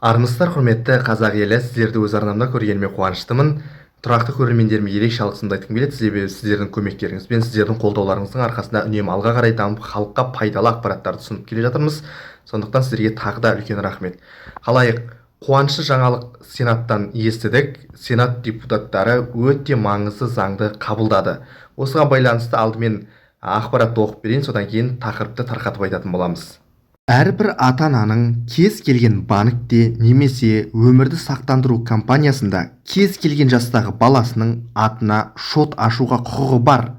Армысыздар, құрметті қазақ елі, сіздерді өз арнамда көргеніме қуаныштымын. Тұрақты көрермендеріме ерекше алғысымды айтқым келеді. Себебі сіздердің көмектеріңіз бен сіздердің қолдауларыңыздың арқасында үнемі алға қарай дамып, халыққа пайдалы ақпараттарды ұсынып келе жатырмыз. Сондықтан сіздерге тағы да үлкен рахмет. Қалайық, қуанышты жаңалық Сенаттан естідік. Сенат депутаттары өте маңызды заңды қабылдады. Осыған байланысты алдымен ақпаратты оқып берейін, содан кейін тақырыпты тарқатып айтатын боламыз. Әрбір ата-ананың кез келген банкте немесе өмірді сақтандыру компаниясында кез келген жастағы баласының атына шот ашуға құқығы бар.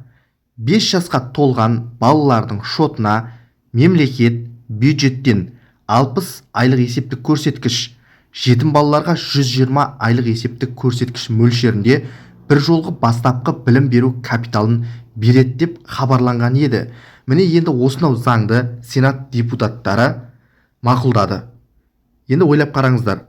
5 жасқа толған балалардың шотына мемлекет бюджеттен 60 айлық есептік көрсеткіш, жетім балаларға 120 айлық есептік көрсеткіш мөлшерінде бір жолғы бастапқы білім беру капиталын береді деп хабарланған еді. Міне енді осынау заңды Сенат депутаттары мақұлдады. Енді ойлап қараңыздар.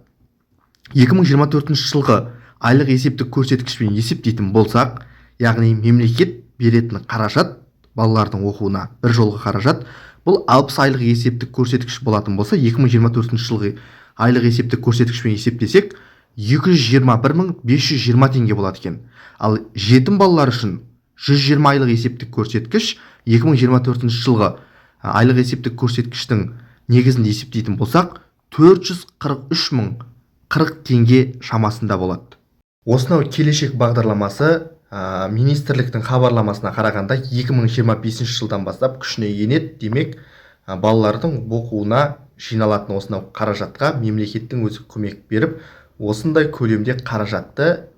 2024 жылғы айлық есептік көрсеткішпен есептейтін болсақ, яғни мемлекет беретін қаражат, балалардың оқуына бір жолғы қаражат, бұл 60 айлық есептік көрсеткіш болатын болса, 2024 жылғы айлық есептік көрсеткішпен есептесек, 221.520 теңге болады екен. Ал жетім балалар үшін 120 айлық есептік көрсеткіш 2024 жылғы айлық есептік көрсеткіштің негізінде есептейтін болсақ 443.040 теңге шамасында болады. Осынау келешек бағдарламасы министрліктің хабарламасына қарағанда 2025 жылдан бастап күшіне енеді. Демек, балалардың оқуына жиналатын осынау қаражатқа мемлекеттің өзі көмек беріп, осындай көлемде қаражатты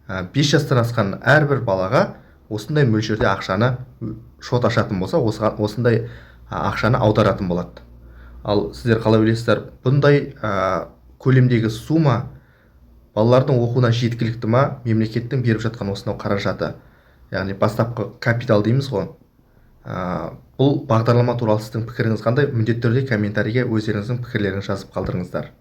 5 жастан асқан әрбір балаға осындай мөлшерде ақшаны шот ашатын болса, осындай ақшаны аударатын болады. Ал сіздер қалай ойлайсыздар, бұндай көлемдегі сума балалардың оқуына жеткілікті ма? Мемлекеттің беріп жатқан осынау қаражаты, яғни бастапқы капитал дейміз ғой. Бұл бағдарлама туралы сіздің пікіріңіз қандай? Міндетті түрде комментарийге өздеріңіздің пікірлеріңізді жазып қалдырыңыздар.